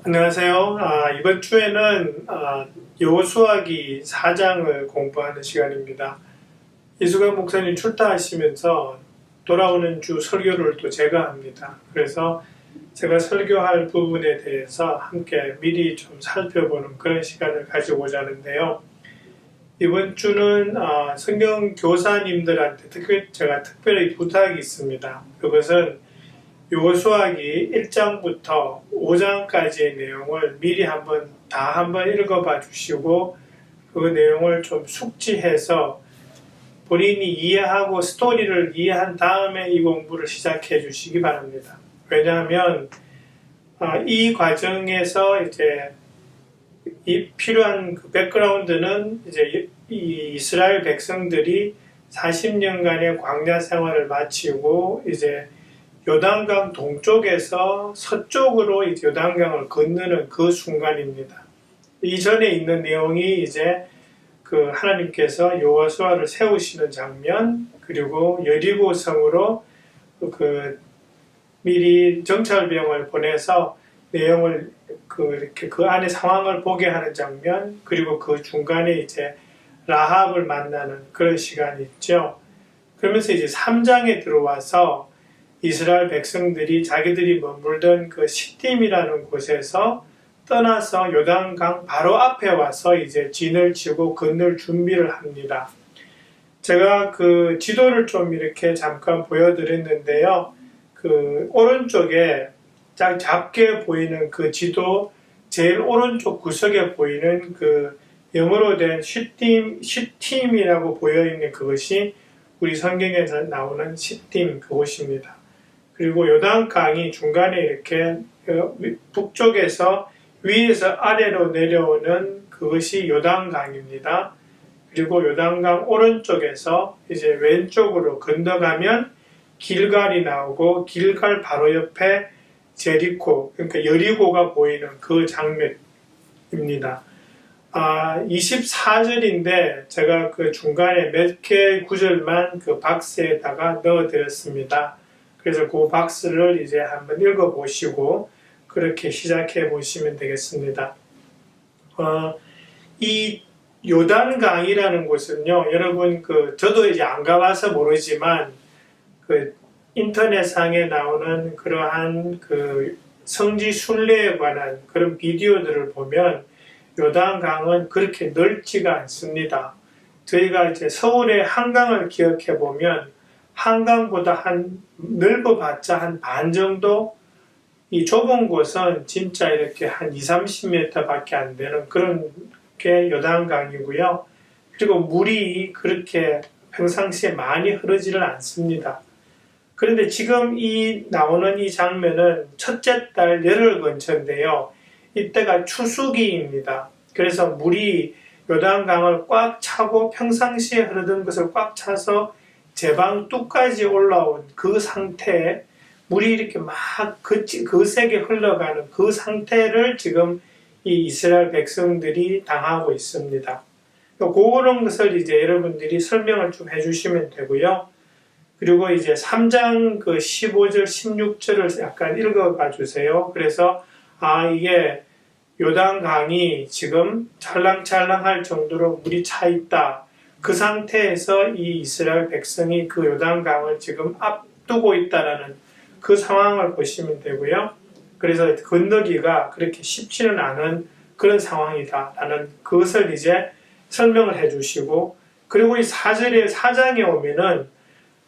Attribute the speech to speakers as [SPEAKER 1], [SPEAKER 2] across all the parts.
[SPEAKER 1] 안녕하세요. 이번 주에는 여호수아기 4장을 공부하는 시간입니다. 이수관 목사님 출타하시면서 돌아오는 주 설교를 또 제가 합니다. 그래서 제가 설교할 부분에 대해서 함께 미리 좀 살펴보는 그런 시간을 가지고자 하는데요. 이번 주는 성경 교사님들한테 제가 특별히 부탁이 있습니다. 그것은 여호수아기 1장부터 5장까지의 내용을 미리 한번 읽어봐 주시고 그 내용을 좀 숙지해서 본인이 이해하고 스토리를 이해한 다음에 이 공부를 시작해 주시기 바랍니다. 왜냐하면 이 과정에서 이제 이 필요한 그 백그라운드는 이제 이 이스라엘 백성들이 40년간의 광야 생활을 마치고 이제 요단강 동쪽에서 서쪽으로 이제 요단강을 건너는 그 순간입니다. 이전에 있는 내용이 이제 그 하나님께서 여호수아를 세우시는 장면, 그리고 여리고 성으로 그 미리 정찰병을 보내서 내용을 이렇게 그 안에 상황을 보게 하는 장면, 그리고 그 중간에 이제 라합을 만나는 그런 시간이 있죠. 그러면서 이제 3장에 들어와서 이스라엘 백성들이 자기들이 머물던 그 시딤이라는 곳에서 떠나서 요단강 바로 앞에 와서 이제 진을 치고 건널 준비를 합니다. 제가 그 지도를 좀 이렇게 잠깐 보여드렸는데요. 그 오른쪽에 작게 보이는 그 지도 제일 오른쪽 구석에 보이는 그 영어로 된 시딤이라고 보여있는 그것이 우리 성경에서 나오는 시딤 그곳입니다. 그리고 요단강이 중간에 이렇게 북쪽에서 위에서 아래로 내려오는 그것이 요단강입니다. 그리고 요단강 오른쪽에서 이제 왼쪽으로 건너가면 길갈이 나오고 길갈 바로 옆에 제리코, 그러니까 여리고가 보이는 그 장면입니다. 24절인데 제가 그 중간에 몇 개 구절만 그 박스에다가 넣어드렸습니다. 그래서 그 박스를 이제 한번 읽어보시고 그렇게 시작해 보시면 되겠습니다. 이 요단강이라는 곳은요, 여러분 저도 이제 안 가봐서 모르지만 그 인터넷상에 나오는 그러한 그 성지 순례에 관한 그런 비디오들을 보면 요단강은 그렇게 넓지가 않습니다. 저희가 이제 서울의 한강을 기억해 보면 한강보다 넓어봤자 한 반 정도, 이 좁은 곳은 진짜 이렇게 한 20-30m 밖에 안 되는 그런 게 요단강이고요. 그리고 물이 그렇게 평상시에 많이 흐르지를 않습니다. 그런데 지금 나오는 이 장면은 첫째 달 열흘 근처인데요. 이때가 추수기입니다. 그래서 물이 요단강을 꽉 차고 평상시에 흐르던 것을 꽉 차서 제방 뚝까지 올라온 그 상태에 물이 이렇게 막 거세게 흘러가는 그 상태를 지금 이 이스라엘 백성들이 당하고 있습니다. 그런 것을 이제 여러분들이 설명을 좀 해주시면 되고요. 그리고 이제 3장 그 15절, 16절을 약간 읽어봐 주세요. 그래서 이게 요단강이 지금 찰랑찰랑할 정도로 물이 차 있다. 그 상태에서 이 이스라엘 백성이 그 요단강을 지금 앞두고 있다라는 그 상황을 보시면 되고요. 그래서 건너기가 그렇게 쉽지는 않은 그런 상황이다라는 그것을 이제 설명을 해주시고, 그리고 이 4장에 오면은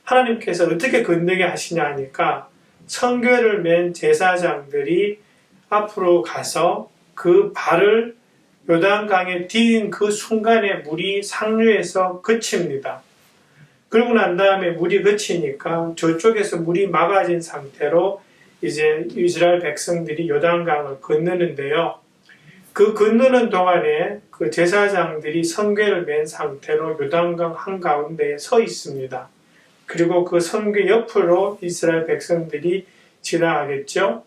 [SPEAKER 1] 하나님께서 어떻게 건너게 하시냐 하니까 성궤를 맨 제사장들이 앞으로 가서 그 발을 요단강에 디딘 그 순간에 물이 상류에서 그칩니다. 그러고 난 다음에 물이 그치니까 저쪽에서 물이 막아진 상태로 이제 이스라엘 백성들이 요단강을 건너는데요. 그 건너는 동안에 그 제사장들이 성궤를 맨 상태로 요단강 한가운데에 서 있습니다. 그리고 그 성궤 옆으로 이스라엘 백성들이 지나가겠죠.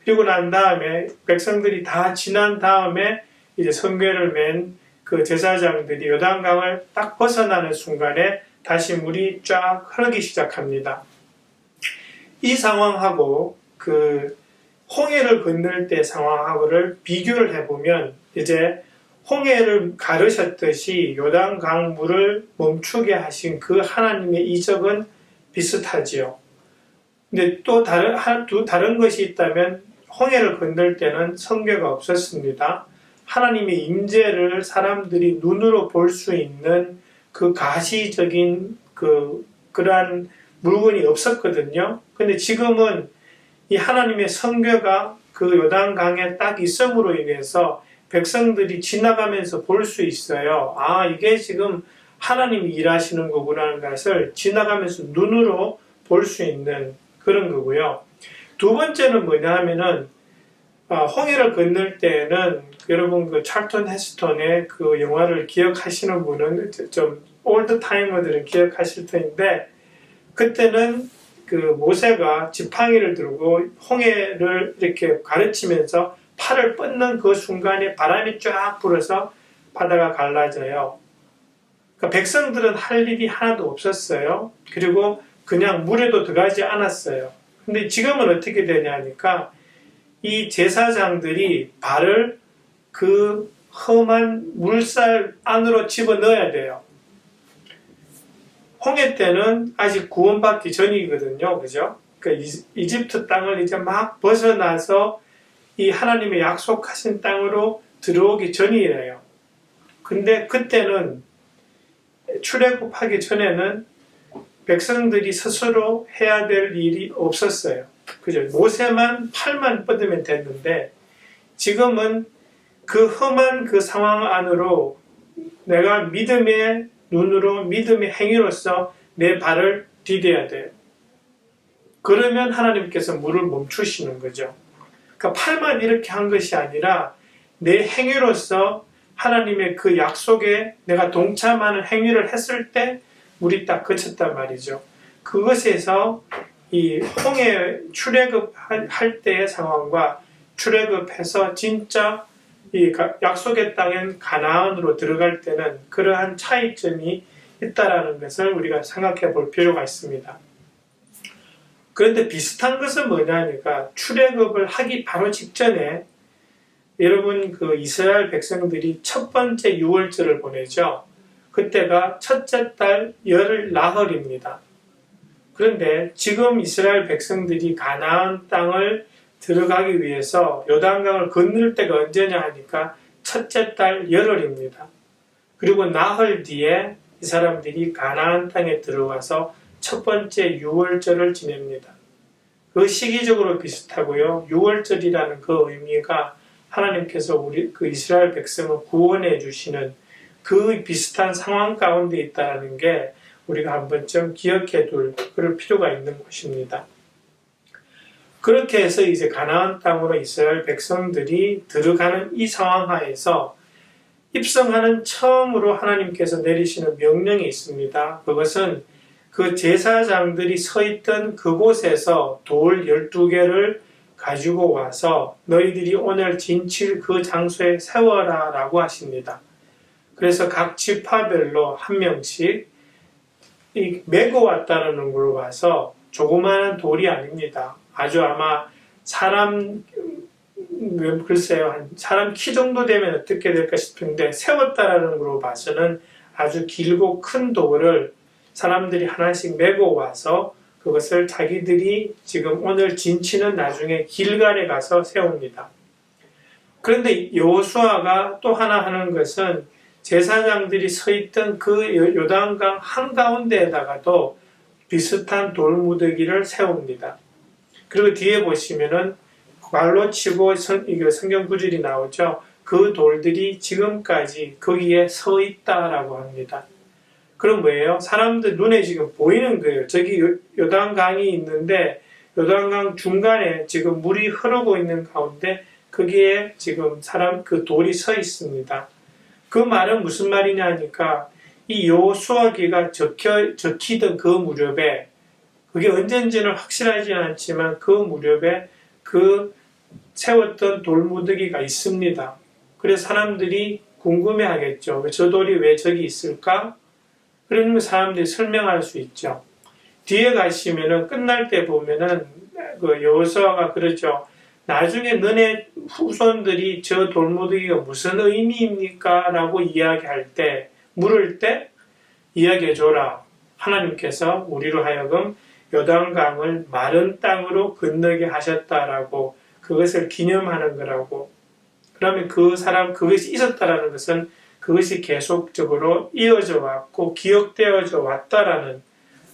[SPEAKER 1] 그리고 난 다음에 백성들이 다 지난 다음에 이제 성궤를 맨 그 제사장들이 요단강을 딱 벗어나는 순간에 다시 물이 쫙 흐르기 시작합니다. 이 상황하고 그 홍해를 건널 때 상황하고를 비교를 해보면 이제 홍해를 가르셨듯이 요단강 물을 멈추게 하신 그 하나님의 이적은 비슷하지요. 근데 또 다른 것이 있다면 홍해를 건널 때는 성궤가 없었습니다. 하나님의 임재를 사람들이 눈으로 볼 수 있는 그 가시적인 그러한 물건이 없었거든요. 근데 지금은 이 하나님의 성궤가 그 요단강에 딱 있음으로 인해서 백성들이 지나가면서 볼 수 있어요. 아, 이게 지금 하나님이 일하시는 거구나라는 것을 지나가면서 눈으로 볼 수 있는 그런 거고요. 두 번째는 뭐냐 하면은 홍해를 건널 때는 여러분 그 찰턴 헤스턴의 그 영화를 기억하시는 분은 좀 올드 타이머들은 기억하실 텐데, 그때는 그 모세가 지팡이를 들고 홍해를 이렇게 가르치면서 팔을 뻗는 그 순간에 바람이 쫙 불어서 바다가 갈라져요. 그러니까 백성들은 할 일이 하나도 없었어요. 그리고 그냥 물에도 들어가지 않았어요. 근데 지금은 어떻게 되냐 하니까 이 제사장들이 발을 그 험한 물살 안으로 집어넣어야 돼요. 홍해 때는 아직 구원받기 전이거든요. 그죠? 그러니까 이집트 땅을 이제 막 벗어나서 이 하나님의 약속하신 땅으로 들어오기 전이에요. 근데 그때는 출애굽하기 전에는 백성들이 스스로 해야 될 일이 없었어요. 그죠? 모세만 팔만 뻗으면 됐는데 지금은 그 험한 그 상황 안으로 내가 믿음의 눈으로 믿음의 행위로서 내 발을 디뎌야 돼요. 그러면 하나님께서 물을 멈추시는 거죠. 그러니까 팔만 이렇게 한 것이 아니라 내 행위로서 하나님의 그 약속에 내가 동참하는 행위를 했을 때 물이 딱 그쳤단 말이죠. 그것에서 이 홍해 출애굽할 때의 상황과 출애굽해서 진짜 이 약속의 땅인 가나안으로 들어갈 때는 그러한 차이점이 있다라는 것을 우리가 생각해 볼 필요가 있습니다. 그런데 비슷한 것은 뭐냐니까 출애굽을 하기 바로 직전에 여러분 그 이스라엘 백성들이 첫 번째 유월절을 보내죠. 그때가 첫째 달 열 나흘입니다. 그런데 지금 이스라엘 백성들이 가나안 땅을 들어가기 위해서 요단강을 건널 때가 언제냐 하니까 첫째 달 열흘입니다. 그리고 나흘 뒤에 이 사람들이 가나안 땅에 들어가서 첫 번째 유월절을 지냅니다. 그 시기적으로 비슷하고요. 유월절이라는 그 의미가 하나님께서 우리 그 이스라엘 백성을 구원해 주시는 그 비슷한 상황 가운데 있다는 게 우리가 한 번쯤 기억해 둘 그럴 필요가 있는 것입니다. 그렇게 해서 이제 가나안 땅으로 이스라엘 백성들이 들어가는 이 상황 하에서 입성하는 처음으로 하나님께서 내리시는 명령이 있습니다. 그것은 그 제사장들이 서 있던 그곳에서 돌 12개를 가지고 와서 너희들이 오늘 진칠 그 장소에 세워라 라고 하십니다. 그래서 각 지파별로 한 명씩 메고 왔다는 걸로 봐서 조그마한 돌이 아닙니다. 아주 아마 사람 글쎄요, 사람 키 정도 되면 어떻게 될까 싶은데 세웠다라는 걸로 봐서는 아주 길고 큰 돌을 사람들이 하나씩 메고 와서 그것을 자기들이 지금 오늘 진치는 나중에 길갈에 가서 세웁니다. 그런데 여호수아가 또 하나 하는 것은 제사장들이 서 있던 그 요단강 한가운데에다가도 비슷한 돌무더기를 세웁니다. 그리고 뒤에 보시면은 말로 치고 성경 구절이 나오죠. 그 돌들이 지금까지 거기에 서 있다라고 합니다. 그럼 뭐예요? 사람들 눈에 지금 보이는 거예요. 저기 요단강이 있는데 요단강 중간에 지금 물이 흐르고 있는 가운데 거기에 지금 그 돌이 서 있습니다. 그 말은 무슨 말이냐 하니까 이 여호수아기가 적히던 그 무렵에 그게 언젠지는 확실하지 않지만 그 무렵에 그 세웠던 돌무더기가 있습니다. 그래서 사람들이 궁금해 하겠죠. 저 돌이 왜 저기 있을까? 그러면 사람들이 설명할 수 있죠. 뒤에 가시면은 끝날 때 보면은 그 여호수아가 그러죠. 나중에 너네 후손들이 저 돌무더기가 무슨 의미입니까? 라고 이야기할 때, 물을 때 이야기해줘라. 하나님께서 우리로 하여금 요단강을 마른 땅으로 건너게 하셨다라고 그것을 기념하는 거라고. 그러면 그것이 있었다라는 것은 그것이 계속적으로 이어져 왔고 기억되어져 왔다라는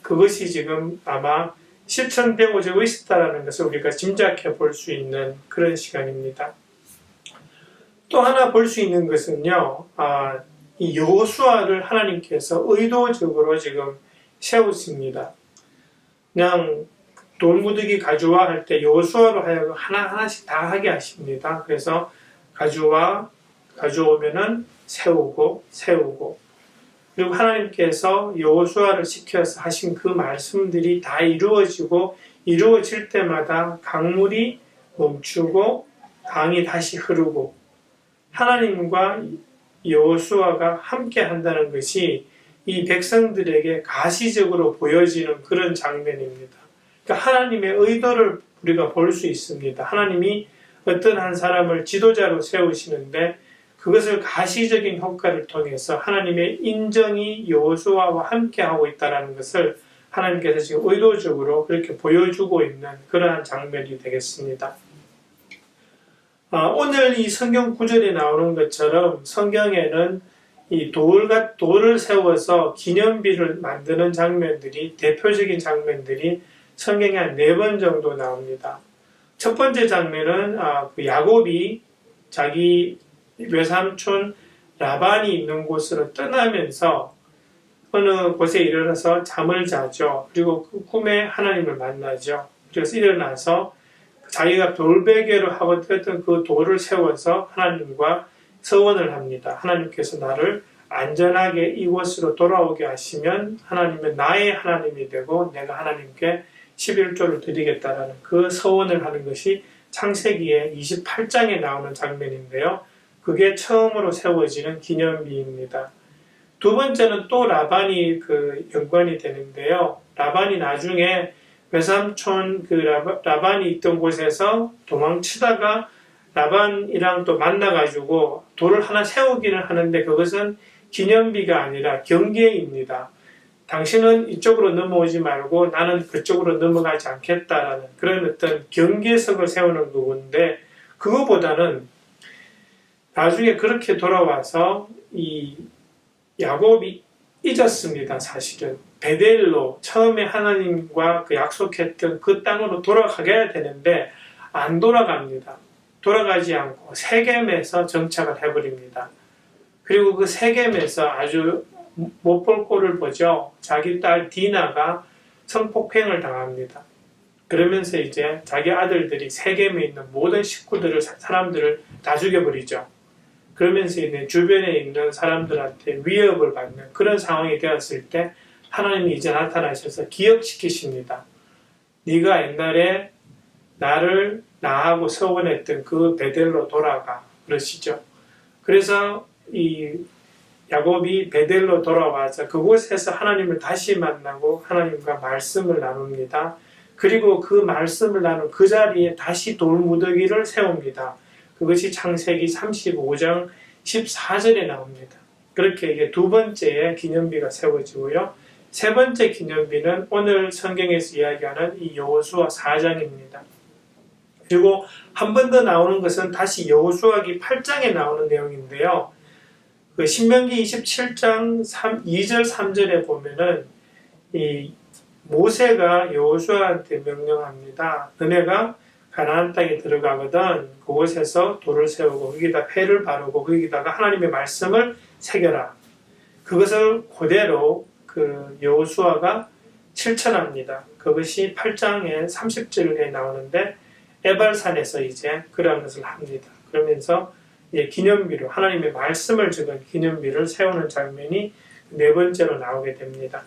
[SPEAKER 1] 그것이 지금 아마 실천되고자 있었다라는 것을 우리가 짐작해 볼 수 있는 그런 시간입니다. 또 하나 볼 수 있는 것은요, 이 여호수아를 하나님께서 의도적으로 지금 세우십니다. 그냥 돌무더기 가져와 할 때 여호수아로 하여금 하나하나씩 다 하게 하십니다. 그래서 가져오면은 세우고 그리고 하나님께서 여호수아를 시켜서 하신 그 말씀들이 다 이루어질 때마다 강물이 멈추고 강이 다시 흐르고 하나님과 여호수아가 함께 한다는 것이 이 백성들에게 가시적으로 보여지는 그런 장면입니다. 그러니까 하나님의 의도를 우리가 볼 수 있습니다. 하나님이 어떤 한 사람을 지도자로 세우시는데 그것을 가시적인 효과를 통해서 하나님의 인정이 여호수아와 함께하고 있다는 것을 하나님께서 지금 의도적으로 그렇게 보여주고 있는 그러한 장면이 되겠습니다. 오늘 이 성경 구절에 나오는 것처럼 성경에는 이 돌을 세워서 기념비를 만드는 장면들이 대표적인 장면들이 성경에 한 4번 정도 나옵니다. 첫 번째 장면은 그 야곱이 자기 외삼촌 라반이 있는 곳으로 떠나면서 어느 곳에 일어나서 잠을 자죠. 그리고 그 꿈에 하나님을 만나죠. 그래서 일어나서 자기가 돌베개로 하고 했던 그 돌을 세워서 하나님과 서원을 합니다. 하나님께서 나를 안전하게 이곳으로 돌아오게 하시면 하나님은 나의 하나님이 되고 내가 하나님께 11조를 드리겠다라는 그 서원을 하는 것이 창세기의 28장에 나오는 장면인데요. 그게 처음으로 세워지는 기념비입니다. 두 번째는 또 라반이 연관이 되는데요. 라반이 나중에 외삼촌 라반이 있던 곳에서 도망치다가 라반이랑 또 만나가지고 돌을 하나 세우기는 하는데 그것은 기념비가 아니라 경계입니다. 당신은 이쪽으로 넘어오지 말고 나는 그쪽으로 넘어가지 않겠다라는 그런 어떤 경계석을 세우는 부분인데 그거보다는 나중에 그렇게 돌아와서 이 야곱이 잊었습니다. 사실은 베델로 처음에 하나님과 그 약속했던 그 땅으로 돌아가야 되는데 안 돌아갑니다. 돌아가지 않고 세겜에서 정착을 해버립니다. 그리고 그 세겜에서 아주 못 볼 꼴을 보죠. 자기 딸 디나가 성폭행을 당합니다. 그러면서 이제 자기 아들들이 세겜에 있는 모든 사람들을 다 죽여버리죠. 그러면서 이제 주변에 있는 사람들한테 위협을 받는 그런 상황이 되었을 때 하나님이 이제 나타나셔서 기억시키십니다. 네가 옛날에 나하고 서원했던 그 베델로 돌아가 그러시죠. 그래서 이 야곱이 베델로 돌아와서 그곳에서 하나님을 다시 만나고 하나님과 말씀을 나눕니다. 그리고 그 말씀을 나눈 그 자리에 다시 돌무더기를 세웁니다. 그것이 창세기 35장 14절에 나옵니다. 그렇게 이게 두 번째의 기념비가 세워지고요. 세 번째 기념비는 오늘 성경에서 이야기하는 이 여호수아 4장입니다. 그리고 한 번 더 나오는 것은 다시 여호수아기 8장에 나오는 내용인데요. 그 신명기 27장 2절 3절에 보면은 이 모세가 여호수아한테 명령합니다. 너네가 가나안 땅에 들어가거든 그곳에서 돌을 세우고 거기다 패를 바르고 거기다가 하나님의 말씀을 새겨라. 그것을 그대로 그 여호수아가 실천합니다. 그것이 8장의 30절에 나오는데 에발산에서 이제 그런 것을 합니다. 그러면서 기념비로 하나님의 말씀을 적은 기념비를 세우는 장면이 네 번째로 나오게 됩니다.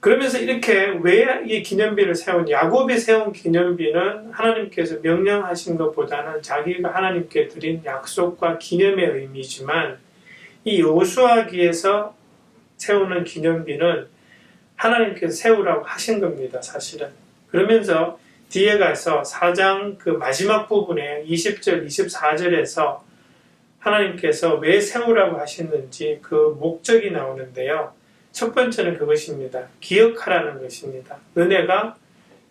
[SPEAKER 1] 그러면서 이렇게 왜 이 기념비를 야곱이 세운 기념비는 하나님께서 명령하신 것보다는 자기가 하나님께 드린 약속과 기념의 의미지만 이 여호수아기에서 세우는 기념비는 하나님께서 세우라고 하신 겁니다. 사실은. 그러면서 뒤에 가서 4장 그 마지막 부분에 20절, 24절에서 하나님께서 왜 세우라고 하셨는지 그 목적이 나오는데요. 첫 번째는 그것입니다. 기억하라는 것입니다. 너네가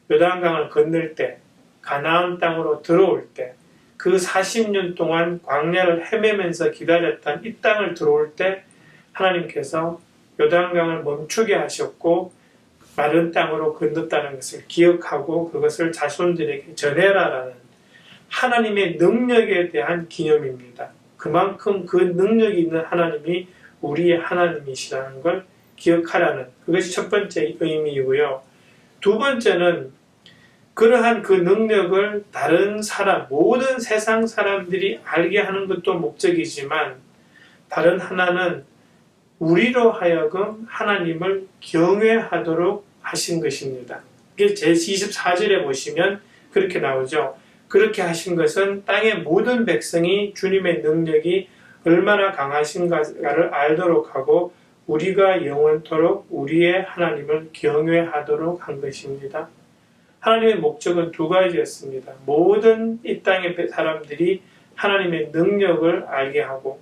[SPEAKER 1] 요단강을 건널 때, 가나안 땅으로 들어올 때, 그 40년 동안 광야를 헤매면서 기다렸던 이 땅을 들어올 때 하나님께서 요단강을 멈추게 하셨고 마른 땅으로 건넜다는 것을 기억하고 그것을 자손들에게 전해라라는 하나님의 능력에 대한 기념입니다. 그만큼 그 능력이 있는 하나님이 우리의 하나님이시라는 걸 기억하라는 그것이 첫 번째 의미이고요. 두 번째는 그러한 그 능력을 다른 사람, 모든 세상 사람들이 알게 하는 것도 목적이지만 다른 하나는 우리로 하여금 하나님을 경외하도록 하신 것입니다. 이게 제24절에 보시면 그렇게 나오죠. 그렇게 하신 것은 땅의 모든 백성이 주님의 능력이 얼마나 강하신가를 알도록 하고 우리가 영원토록 우리의 하나님을 경외하도록 한 것입니다. 하나님의 목적은 두 가지였습니다. 모든 이 땅의 사람들이 하나님의 능력을 알게 하고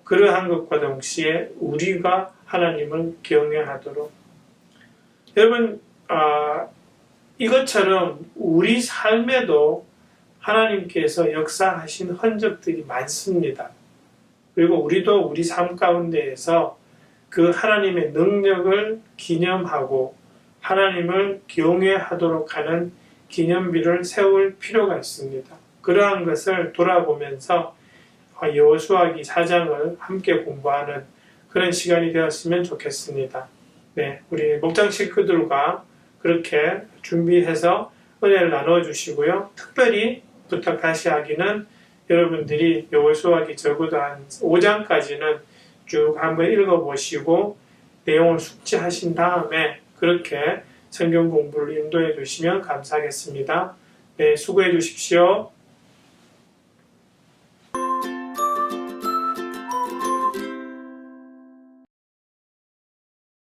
[SPEAKER 1] 그러한 것과 동시에 우리가 하나님을 경외하도록. 여러분, 이것처럼 우리 삶에도 하나님께서 역사하신 흔적들이 많습니다. 그리고 우리도 우리 삶 가운데에서 그 하나님의 능력을 기념하고 하나님을 경외하도록 하는 기념비를 세울 필요가 있습니다. 그러한 것을 돌아보면서 여호수아기 4장을 함께 공부하는 그런 시간이 되었으면 좋겠습니다. 네, 우리 목장 식구들과 그렇게 준비해서 은혜를 나눠주시고요. 특별히 부탁 다시 하기는 여러분들이 여호수아기 적어도 한 5장까지는 쭉 한번 읽어보시고 내용을 숙지하신 다음에 그렇게 성경 공부를 인도해 주시면 감사하겠습니다. 네, 수고해 주십시오.